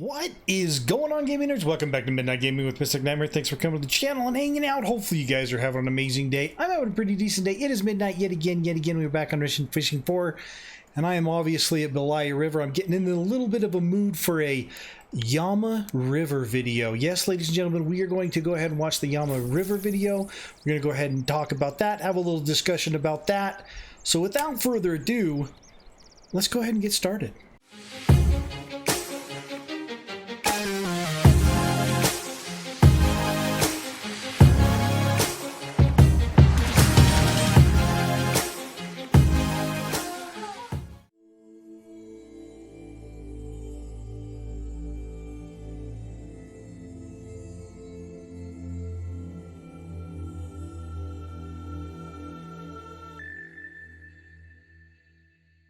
What is going on, gaming nerds? Welcome back to Midnight Gaming with Mystic Nightmare. Thanks for coming to the channel and hanging out. Hopefully you guys are having an amazing day. I'm having a pretty decent day. It is midnight yet again. We're back on Mission Fishing 4, and I am obviously at Yama River. I'm getting into a little bit of a mood for a Yama River video. Yes, ladies and gentlemen, we are going to go ahead and watch the Yama River video. We're going to go ahead and talk about that, have a little discussion about that. So without further ado, let's go ahead and get started.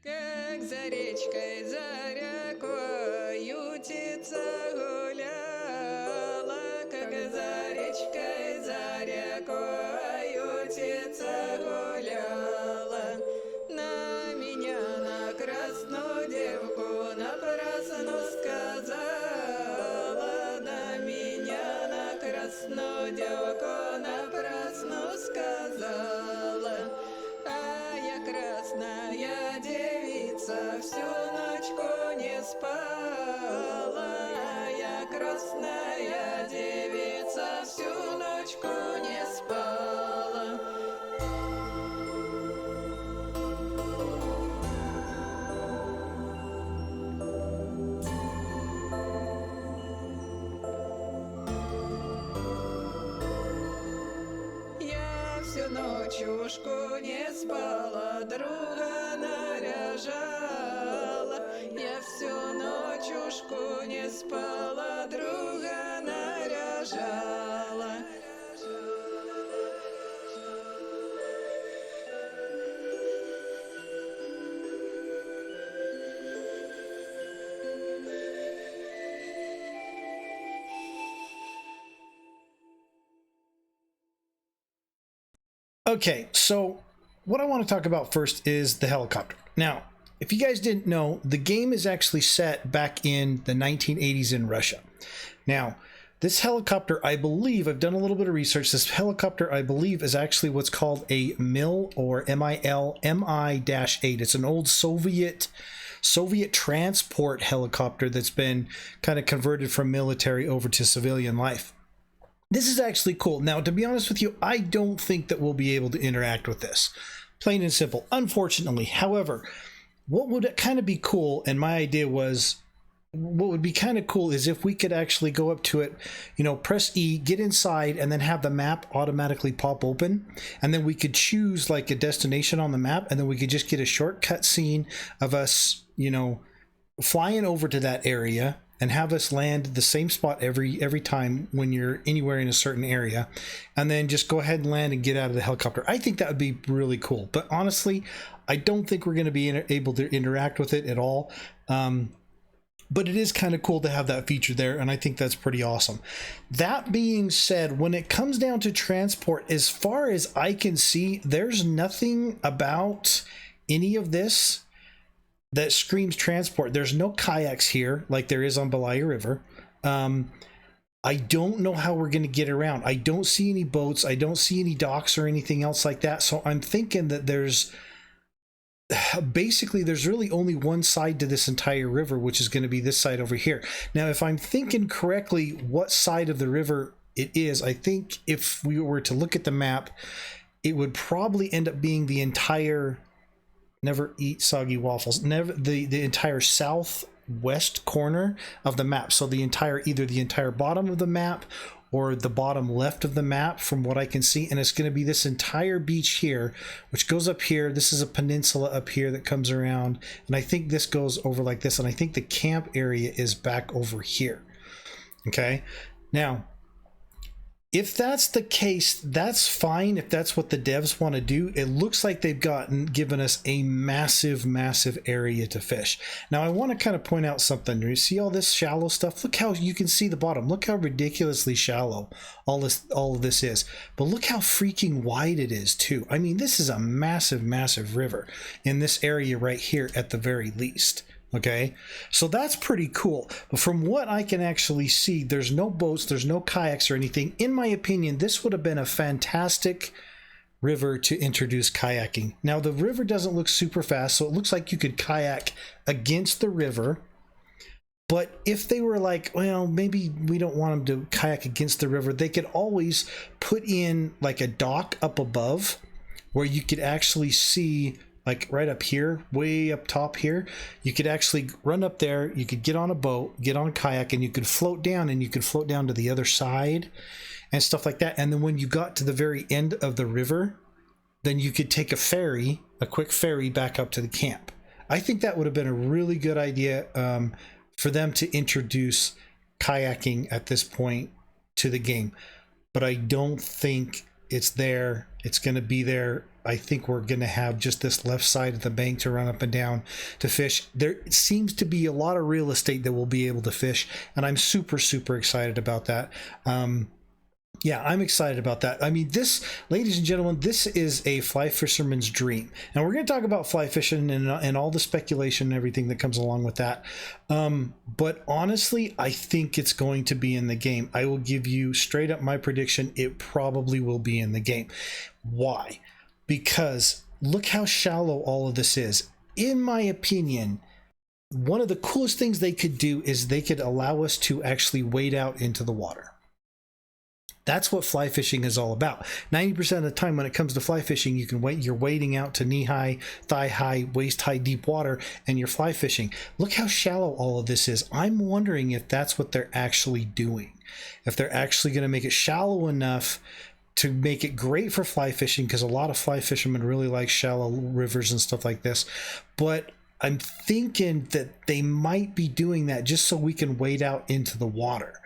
Как за речкой, за рекой ютица гуляла, как за речкой, за рекой ютица гуляла. На меня, на красную девку, напрасно сказала, на меня, на красную девку, напрасно сказала. А я красная девица, всю ночку не спала. Я красная девица, всю ночку не спала. Я всю ночушку не спала, друга наряжала. Я всю ночушку не спала, друга наряжала. Okay, so what I want to talk about first is the helicopter. Now, if you guys didn't know, the game is actually set back in the 1980s in Russia. Now, this helicopter, I believe, I've done a little bit of research, this helicopter, I believe, is actually what's called a MIL or Mi-8. It's an old Soviet transport helicopter that's been kind of converted from military over to civilian life. This is actually cool. Now, to be honest with you, I don't think that we'll be able to interact with this. Plain and simple, unfortunately. However, what would kind of be cool, and my idea was, what would be kind of cool is if we could actually go up to it, you know, press E, get inside, and then have the map automatically pop open. And then we could choose like a destination on the map, and then we could just get a shortcut scene of us, you know, flying over to that area and have us land the same spot every time when you're anywhere in a certain area, and then just go ahead and land and get out of the helicopter. I think that would be really cool, but honestly, I don't think we're going to be able to interact with it at all. But it is kind of cool to have that feature there, and I think that's pretty awesome. That being said, when it comes down to transport, as far as I can see, there's nothing about any of this that screams transport. There's no kayaks here like there is on Yama River. I don't know how we're going to get around. I don't see any boats. I don't see any docks or anything else like that. So I'm thinking that there's really only one side to this entire river, which is going to be this side over here. Now, if I'm thinking correctly what side of the river it is, I think if we were to look at the map, it would probably end up being the entire... Never eat soggy waffles. The entire southwest corner of the map. So either the entire bottom of the map or the bottom left of the map from what I can see. And it's going to be this entire beach here, which goes up here. This is a peninsula up here that comes around. And I think this goes over like this. And I think the camp area is back over here. Okay. Now, if that's the case, that's fine. If that's what the devs want to do, it looks like they've given us a massive area to fish. Now, I want to kind of point out something. You see all this shallow stuff? Look how you can see the bottom. Look how ridiculously shallow all of this is. But look how freaking wide it is too. I mean, this is a massive river in this area right here at the very least. Okay, so that's pretty cool. But from what I can actually see, there's no boats, there's no kayaks or anything. In my opinion, this would have been a fantastic river to introduce kayaking. Now, the river doesn't look super fast, so it looks like you could kayak against the river. But if they were like, well, maybe we don't want them to kayak against the river, they could always put in like a dock up above where you could actually see, like right up here, way up top here, you could actually run up there, you could get on a boat, get on a kayak, and you could float down, and you could float down to the other side and stuff like that. And then when you got to the very end of the river, then you could take a ferry, a quick ferry back up to the camp. I think that would have been a really good idea for them to introduce kayaking at this point to the game. But I don't think it's there. It's going to be there. I think we're going to have just this left side of the bank to run up and down to fish. There seems to be a lot of real estate that we'll be able to fish, and I'm super, super excited about that. Yeah, I'm excited about that. I mean, this, ladies and gentlemen, this is a fly fisherman's dream. And we're going to talk about fly fishing and all the speculation and everything that comes along with that. But honestly, I think it's going to be in the game. I will give you straight up my prediction. It probably will be in the game. Why? Because look how shallow all of this is. In my opinion, one of the coolest things they could do is they could allow us to actually wade out into the water. That's what fly fishing is all about. 90% of the time when it comes to fly fishing, you can you're wading out to knee-high, thigh-high, waist-high deep water, and you're fly fishing. Look how shallow all of this is. I'm wondering if that's what they're actually doing. If they're actually going to make it shallow enough to make it great for fly fishing, because a lot of fly fishermen really like shallow rivers and stuff like this. But I'm thinking that they might be doing that just so we can wade out into the water.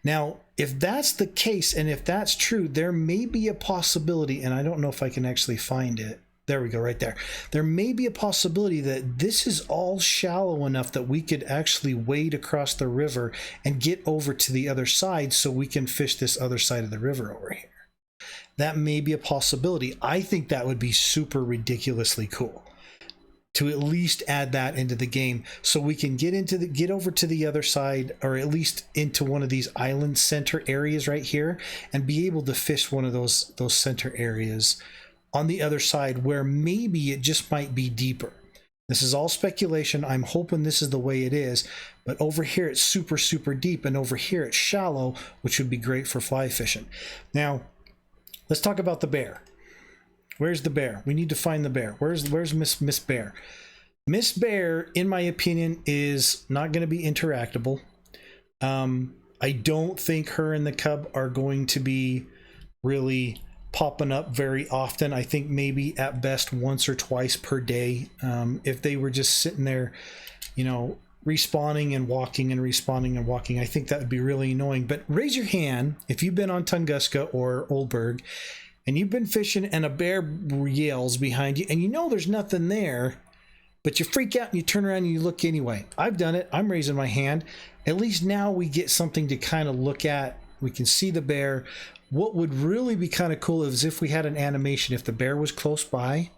Now, if that's the case, and if that's true, there may be a possibility, and I don't know if I can actually find it. There we go, right there. There may be a possibility that this is all shallow enough that we could actually wade across the river and get over to the other side so we can fish this other side of the river over here. That may be a possibility. I think that would be super ridiculously cool to at least add that into the game so we can get over to the other side, or at least into one of these island center areas right here, and be able to fish one of those center areas on the other side where maybe it just might be deeper. This is all speculation. I'm hoping this is the way it is, but over here it's super, super deep, and over here it's shallow, which would be great for fly fishing. Now, let's talk about the bear. Where's the bear? We need to find the bear. Where's Miss Bear? Miss Bear, in my opinion, is not going to be interactable. I don't think her and the cub are going to be really popping up very often. I think maybe at best once or twice per day. If they were just sitting there, you know, respawning and walking and respawning and walking, I think that would be really annoying. But raise your hand if you've been on Tunguska or Oldberg and you've been fishing and a bear yells behind you and you know there's nothing there, but you freak out and you turn around and you look anyway. I've done it. I'm raising my hand. At least now we get something to kind of look at. We can see the bear. What would really be kind of cool is if we had an animation, if the bear was close by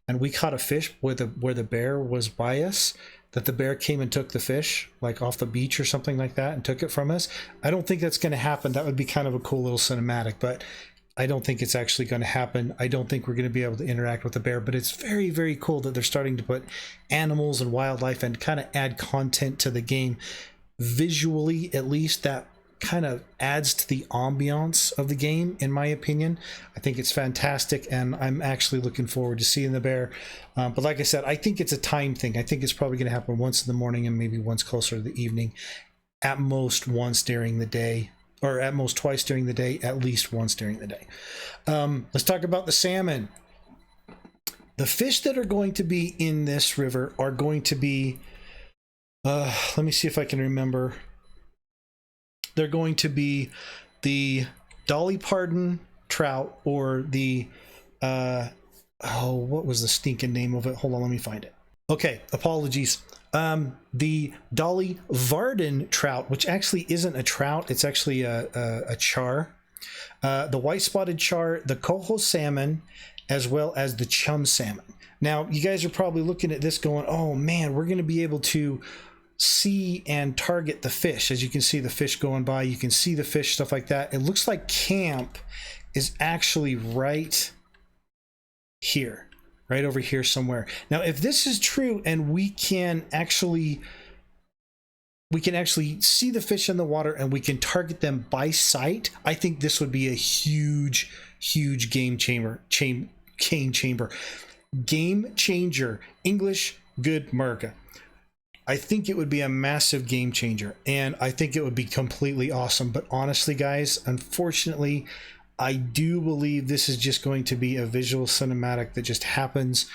and we caught a fish where the bear was by us, that the bear came and took the fish, like off the beach or something like that, and took it from us. I don't think that's going to happen. That would be kind of a cool little cinematic, but I don't think it's actually going to happen. I don't think we're going to be able to interact with the bear, but it's very, very cool that they're starting to put animals and wildlife and kind of add content to the game. Visually, at least, that kind of adds to the ambiance of the game, in my opinion. I think it's fantastic, and I'm actually looking forward to seeing the bear. But like I said, I think it's a time thing. I think it's probably going to happen once in the morning and maybe once closer to the evening. At most once during the day, or at most twice during the day, at least once during the day. Let's talk about the salmon. The fish that are going to be in this river are going to be, let me see if I can remember. They're going to be the Dolly Parton trout, or the, what was the stinking name of it? Hold on, let me find it. Okay, apologies. The Dolly Varden trout, which actually isn't a trout, it's actually a char. The white spotted char, the coho salmon, as well as the chum salmon. Now, you guys are probably looking at this going, oh man, we're going to be able to see and target the fish. As you can see the fish going by, you can see the fish, stuff like that. It looks like camp is actually right here, right over here somewhere. Now, if this is true and we can actually see the fish in the water and we can target them by sight, I think this would be a huge game changer. English, good America. I think it would be a massive game changer, and I think it would be completely awesome. But honestly, guys, unfortunately, I do believe this is just going to be a visual cinematic that just happens.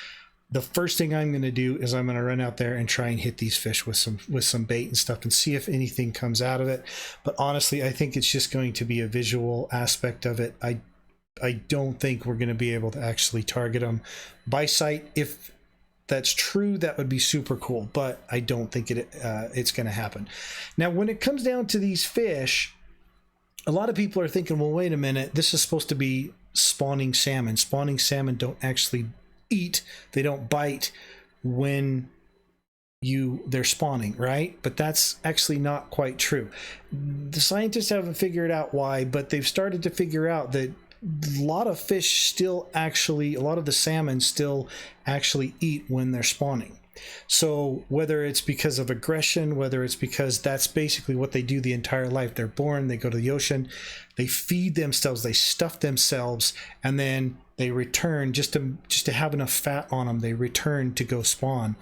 The first thing I'm going to do is I'm going to run out there and try and hit these fish with some bait and stuff and see if anything comes out of it. But honestly, I think it's just going to be a visual aspect of it. I don't think we're going to be able to actually target them by sight. If that's true, that would be super cool, but I don't think it's going to happen. Now, when it comes down to these fish, a lot of people are thinking, well, wait a minute, this is supposed to be spawning salmon. Spawning salmon don't actually eat, they don't bite when they're spawning, right? But that's actually not quite true. The scientists haven't figured out why, but they've started to figure out that a lot of the salmon still actually eat when they're spawning. So whether it's because of aggression, whether it's because that's basically what they do the entire life, they're born, they go to the ocean, they feed themselves, they stuff themselves, and then they return just to have enough fat on them. They return to go spawn.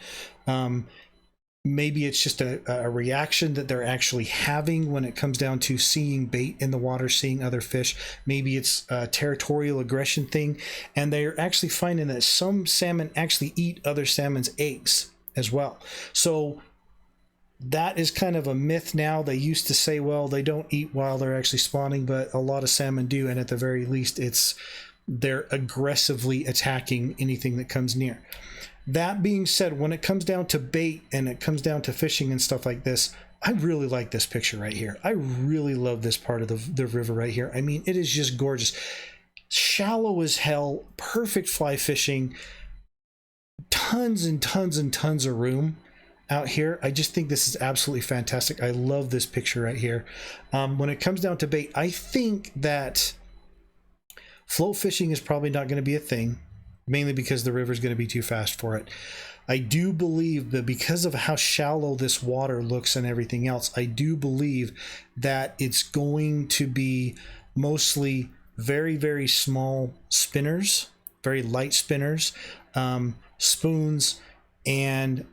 Maybe it's just a reaction that they're actually having when it comes down to seeing bait in the water, seeing other fish. Maybe it's a territorial aggression thing, and they're actually finding that some salmon actually eat other salmon's eggs as well. So that is kind of a myth now. They used to say, well, they don't eat while they're actually spawning, but a lot of salmon do, and at the very least, they're aggressively attacking anything that comes near. That being said, when it comes down to bait and it comes down to fishing and stuff like this, I really like this picture right here. I really love this part of the river right here. I mean, it is just gorgeous. Shallow as hell, perfect fly fishing, tons and tons and tons of room out here. I just think this is absolutely fantastic. I love this picture right here. When it comes down to bait, I think that float fishing is probably not going to be a thing, mainly because the river is going to be too fast for it. I do believe that because of how shallow this water looks and everything else, I do believe that it's going to be mostly very, very small spinners, very light spinners, spoons, and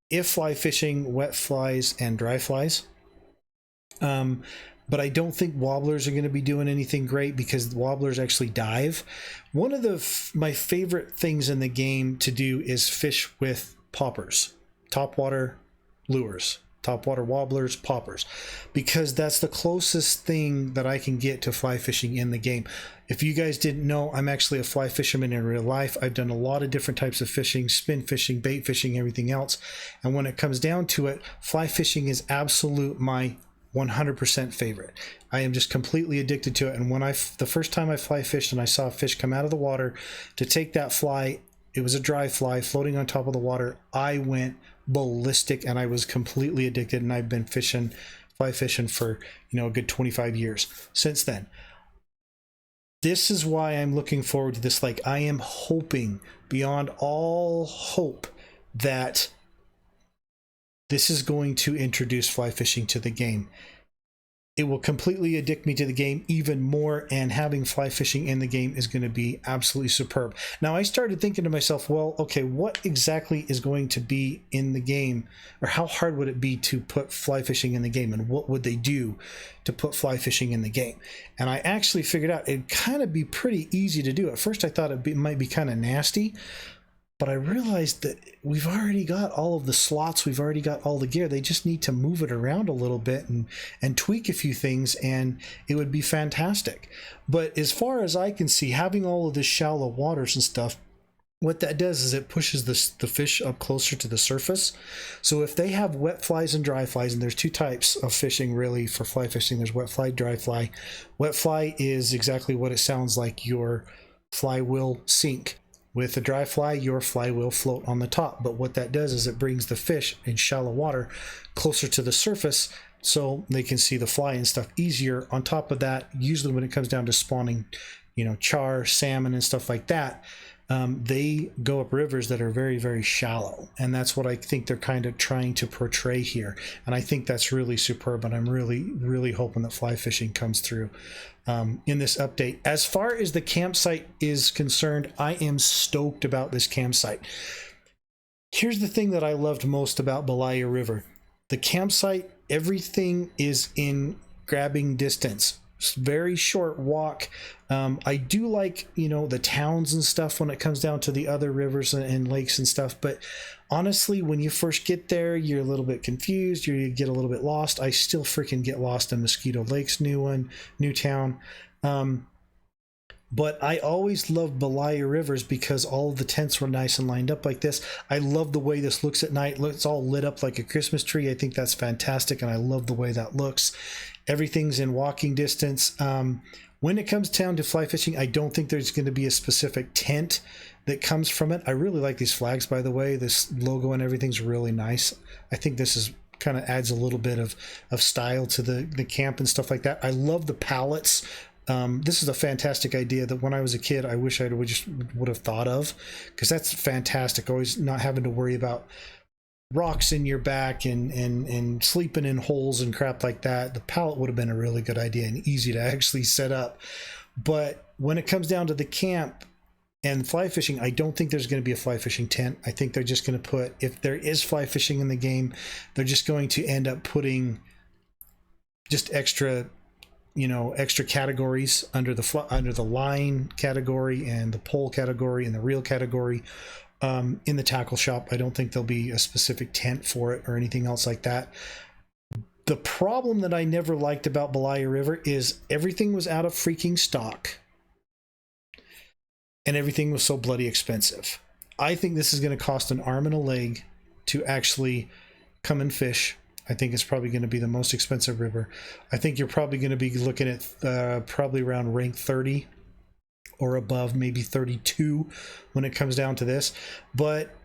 if fly fishing, wet flies and dry flies. But I don't think wobblers are going to be doing anything great because wobblers actually dive. One of my favorite things in the game to do is fish with poppers, topwater lures, topwater wobblers, poppers, because that's the closest thing that I can get to fly fishing in the game. If you guys didn't know, I'm actually a fly fisherman in real life. I've done a lot of different types of fishing, spin fishing, bait fishing, everything else. And when it comes down to it, fly fishing is absolute my 100% favorite. I am just completely addicted to it. And when the first time I fly fished and I saw a fish come out of the water to take that fly, it was a dry fly floating on top of the water, I went ballistic and I was completely addicted. And I've been fly fishing for, a good 25 years since then. This is why I'm looking forward to this. Like, I am hoping beyond all hope that this is going to introduce fly fishing to the game. It will completely addict me to the game even more, and having fly fishing in the game is going to be absolutely superb. Now, I started thinking to myself, well, okay, what exactly is going to be in the game, or how hard would it be to put fly fishing in the game, and what would they do to put fly fishing in the game? And I actually figured out it'd kind of be pretty easy to do. At first, I thought it might be kind of nasty, but I realized that we've already got all of the slots, we've already got all the gear. They just need to move it around a little bit and tweak a few things, and it would be fantastic. But as far as I can see, having all of this shallow waters and stuff, what that does is it pushes the fish up closer to the surface. So if they have wet flies and dry flies, and there's two types of fishing really for fly fishing, there's wet fly, dry fly. Wet fly is exactly what it sounds like. You're fly will sink. With the dry fly, your fly will float on the top. But what that does is it brings the fish in shallow water closer to the surface so they can see the fly and stuff easier. On top of that, usually when it comes down to spawning, char, salmon, and stuff like that, they go up rivers that are very, very shallow. And that's what I think they're kind of trying to portray here. And I think that's really superb. And I'm really, really hoping that fly fishing comes through in this update. As far as the campsite is concerned, I am stoked about this campsite. Here's the thing that I loved most about Belaya River. The campsite, everything is in grabbing distance. Very short walk. I do like, the towns and stuff when it comes down to the other rivers and lakes and stuff. But honestly, when you first get there, you're a little bit confused. You get a little bit lost. I still freaking get lost in Mosquito Lake's new town. But I always loved Belaya Rivers because all of the tents were nice and lined up like this. I love the way this looks at night. It's all lit up like a Christmas tree. I think that's fantastic, and I love the way that looks. Everything's in walking distance. When it comes down to fly fishing, I don't think there's going to be a specific tent that comes from it. I really like these flags, by the way. This logo and everything's really nice. I think this is kind of adds a little bit of style to the camp and stuff like that. I love the pallets. This is a fantastic idea that when I was a kid, I wish I would have thought of, because that's fantastic. Always not having to worry about rocks in your back and sleeping in holes and crap like that. The pallet would have been a really good idea and easy to actually set up. But when it comes down to the camp and fly fishing, I don't think there's going to be a fly fishing tent. I think they're just going to put, if there is fly fishing in the game, they're just going to end up putting just extra categories under the line category and the pole category and the reel category. In the tackle shop, I don't think there'll be a specific tent for it or anything else like that. The problem that I never liked about Belaya River is everything was out of freaking stock and everything was so bloody expensive. I think this is going to cost an arm and a leg to actually come and fish. I think it's probably going to be the most expensive river. I think you're probably going to be looking at probably around rank 30 or above, maybe 32 when it comes down to this. But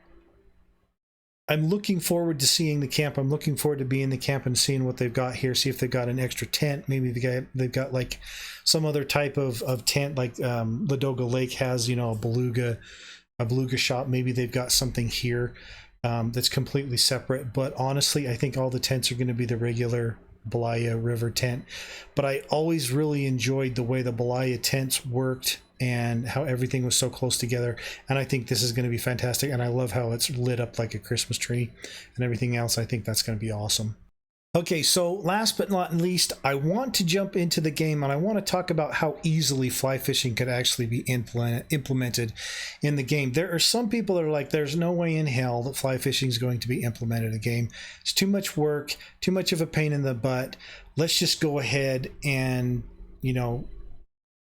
I'm looking forward to seeing the camp. I'm looking forward to being in the camp and seeing what they've got here. See if they've got an extra tent. Maybe they've got like some other type of tent, like Ladoga Lake has, a beluga shop. Maybe they've got something here that's completely separate. But honestly, I think all the tents are going to be the regular Belaya River tent. But I always really enjoyed the way the Belaya tents worked and how everything was so close together. And I think this is going to be fantastic. And I love how it's lit up like a Christmas tree and everything else. I think that's going to be awesome. Okay, so last but not least, I want to jump into the game and I want to talk about how easily fly fishing could actually be implemented in the game. There are some people that are like, there's no way in hell that fly fishing is going to be implemented in the game. It's too much work, too much of a pain in the butt. Let's just go ahead and,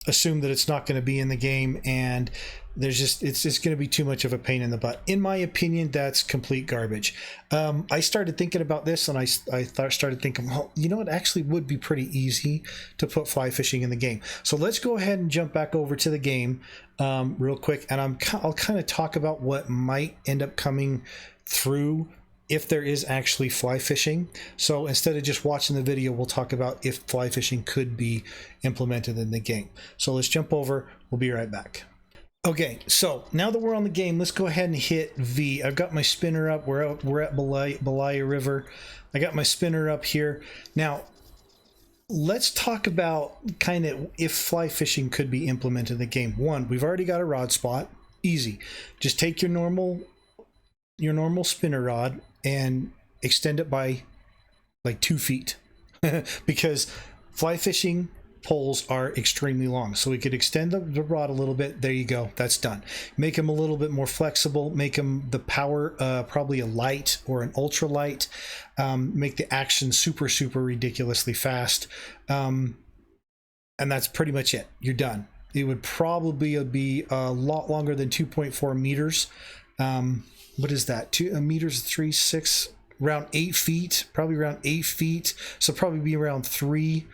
assume that it's not going to be in the game, and it's just going to be too much of a pain in the butt. In my opinion, that's complete garbage. I started thinking about this, and I started thinking, well, it actually would be pretty easy to put fly fishing in the game. So let's go ahead and jump back over to the game real quick, and I'll kind of talk about what might end up coming through if there is actually fly fishing. So instead of just watching the video, we'll talk about if fly fishing could be implemented in the game. So let's jump over. We'll be right back. Okay, so now that we're on the game, let's go ahead and hit V. I've got my spinner up. We're at Belaya River. I got my spinner up here. Now, let's talk about kind of if fly fishing could be implemented in the game. One, we've already got a rod spot. Easy. Just take your normal spinner rod and extend it by like 2 feet because fly fishing poles are extremely long, so we could extend the rod a little bit. There you go, that's done. Make them a little bit more flexible, make them the power probably a light or an ultra light, make the action super ridiculously fast, and that's pretty much it. You're done. It would probably be a lot longer than 2.4 meters. What is that? 2 meters, 3, 6, around 8 feet, probably around 8 feet. So probably be around 3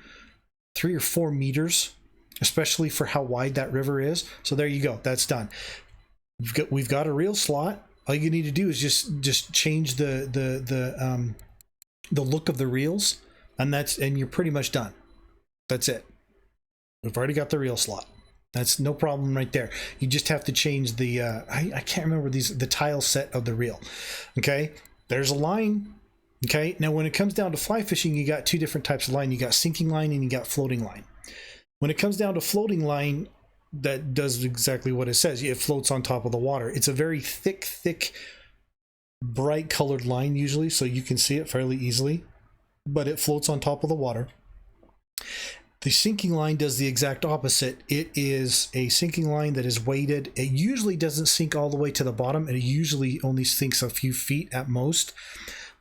or 4 meters especially for how wide that river is. So there you go, that's done. We've got a reel slot. All you need to do is just change the look of the reels, and you're pretty much done. That's it. We've already got the reel slot. That's no problem right there. You just have to change the I can't remember the tile set of the reel. Okay, there's a line. Okay, now when it comes down to fly fishing, you got two different types of line. You got sinking line and you got floating line. When it comes down to floating line, that does exactly what it says. It floats on top of the water. It's a very thick, bright colored line usually, so you can see it fairly easily, but it floats on top of the water. The sinking line does the exact opposite. It is a sinking line that is weighted. It usually doesn't sink all the way to the bottom. It usually only sinks a few feet at most,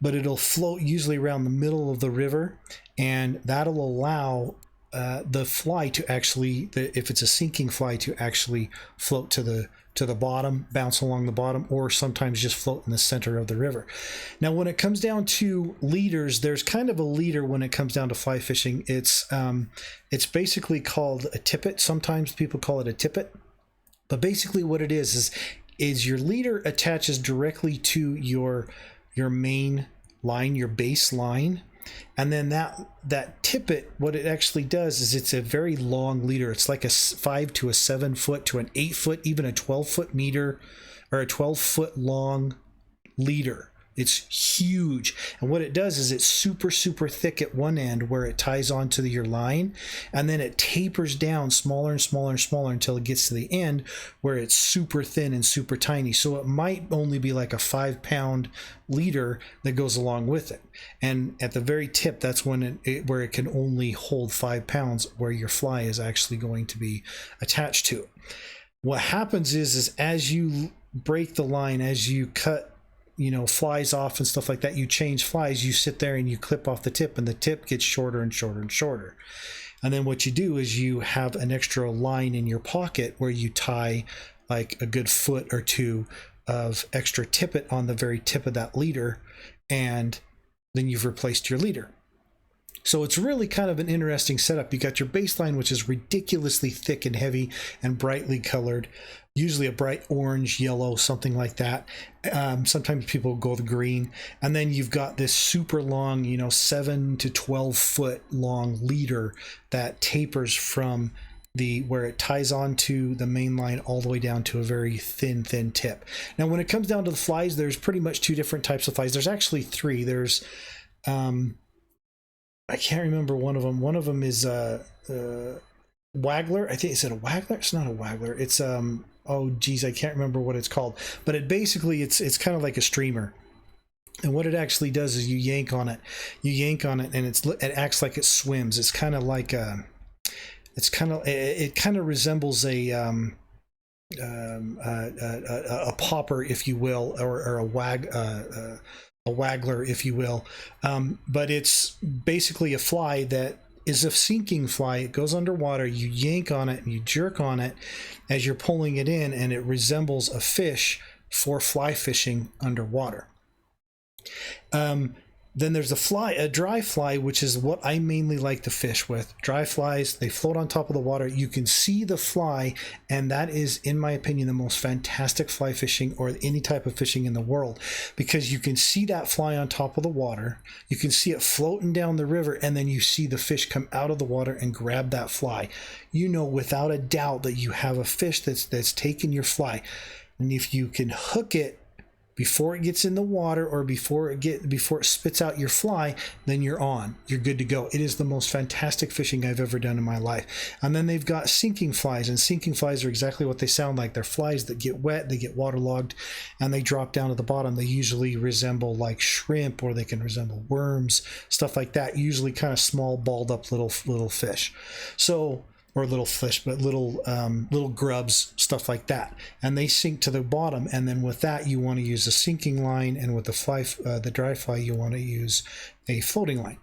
but it'll float usually around the middle of the river, and that'll allow the fly to actually, if it's a sinking fly, to actually float to the bottom, bounce along the bottom, or sometimes just float in the center of the river. Now, when it comes down to leaders, there's kind of a leader when it comes down to fly fishing. It's basically called a tippet. Sometimes people call it a tippet, but basically what it is your leader attaches directly to your main line, your base line. And then that tippet, what it actually does is it's a very long leader. It's like a 5 to a 7 foot to an 8 foot, even a 12-foot meter, or a 12-foot long leader. It's huge. And what it does is it's super thick at one end where it ties onto your line, and then it tapers down smaller and smaller and smaller until it gets to the end where it's super thin and super tiny. So it might only be like a 5-pound leader that goes along with it. And at the very tip, that's when where it can only hold 5 pounds, where your fly is actually going to be attached to it. What happens is as you break the line, as you cut flies off and stuff like that, you change flies, you sit there and you clip off the tip, and the tip gets shorter and shorter and shorter. And then what you do is you have an extra line in your pocket where you tie like a good foot or two of extra tippet on the very tip of that leader, and then you've replaced your leader. So it's really kind of an interesting setup. You got your baseline, which is ridiculously thick and heavy and brightly colored, usually a bright orange, yellow, something like that. Sometimes people go with green. And then you've got this super long, 7 to 12 foot long leader that tapers from where it ties onto the main line all the way down to a very thin tip. Now, when it comes down to the flies, there's pretty much two different types of flies. There's actually three. There's, I can't remember one of them. One of them is waggler. I think, is it a waggler? It's not a waggler. It's oh geez, I can't remember what it's called. But it's kind of like a streamer. And what it actually does is you yank on it, and it acts like it swims. It's kind of like it kind of resembles a popper, if you will, or a waggler, if you will, but it's basically a fly that is a sinking fly. It goes underwater, you yank on it and you jerk on it as you're pulling it in, and it resembles a fish for fly fishing underwater. Then there's a dry fly, which is what I mainly like to fish with. Dry flies, they float on top of the water. You can see the fly, and that is, in my opinion, the most fantastic fly fishing or any type of fishing in the world, because you can see that fly on top of the water. You can see it floating down the river, and then you see the fish come out of the water and grab that fly. Without a doubt that you have a fish that's taken your fly. And if you can hook it before it gets in the water, or before it spits out your fly, then you're good to go. It is the most fantastic fishing I've ever done in my life. And then they've got sinking flies, and sinking flies are exactly what they sound like. They're flies that get wet, they get waterlogged, and they drop down to the bottom. They usually resemble like shrimp, or they can resemble worms, stuff like that. Usually kind of small, balled up little fish. Or little fish, but little grubs, stuff like that, and they sink to the bottom. And then with that, you want to use a sinking line, and with the dry fly, you want to use a floating line.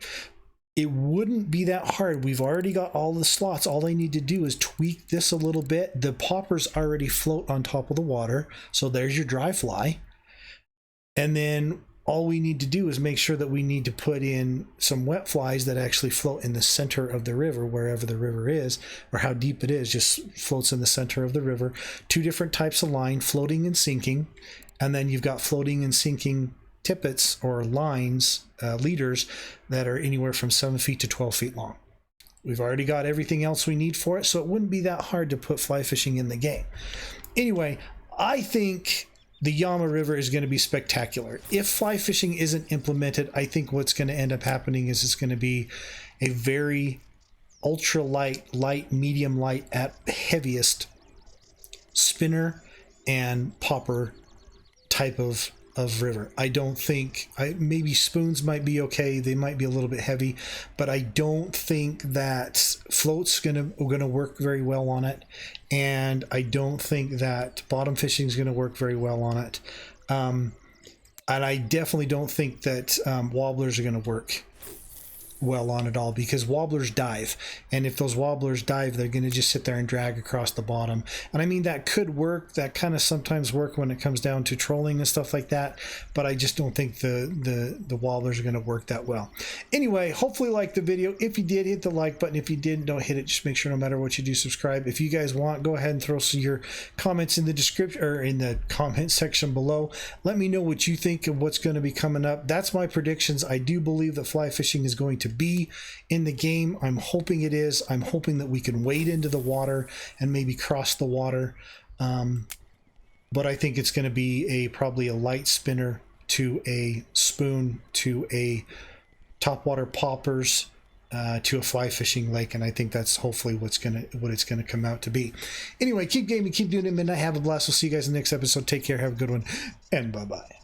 It wouldn't be that hard. We've already got all the slots. All I need to do is tweak this a little bit. The poppers already float on top of the water, so there's your dry fly. And then all we need to do is make sure that we need to put in some wet flies that actually float in the center of the river, wherever the river is, or how deep it is, just floats in the center of the river. 2 different types of line, floating and sinking. And then you've got floating and sinking tippets or lines, leaders that are anywhere from 7 feet to 12 feet long. We've already got everything else we need for it, so it wouldn't be that hard to put fly fishing in the game. Anyway, I think the Yama River is going to be spectacular. If fly fishing isn't implemented, I think what's going to end up happening is it's going to be a very ultra light, medium light at heaviest spinner and popper type of river. I don't think, maybe spoons might be okay. They might be a little bit heavy, but I don't think that float's gonna work very well on it, and I don't think that bottom fishing is gonna work very well on it, and I definitely don't think that wobblers are gonna work well on it all, because wobblers dive, and if those wobblers dive, they're going to just sit there and drag across the bottom. And I mean, that could work, that kind of sometimes work when it comes down to trolling and stuff like that, but I just don't think the wobblers are going to work that well. Anyway, hopefully you liked the video. If you did, hit the like button. If you didn't, don't hit it. Just make sure no matter what you do, subscribe. If you guys want, go ahead and throw some your comments in the description or in the comment section below. Let me know what you think of what's going to be coming up. That's my predictions. I do believe that fly fishing is going to be in the game. I'm hoping it is. I'm hoping that we can wade into the water and maybe cross the water, but I think it's going to be probably a light spinner to a spoon to a topwater poppers to a fly fishing lake, and I think that's hopefully what it's gonna come out to be. Anyway, keep gaming, keep doing it, midnight. Have a blast. We'll see you guys in the next episode. Take care, have a good one, and bye-bye.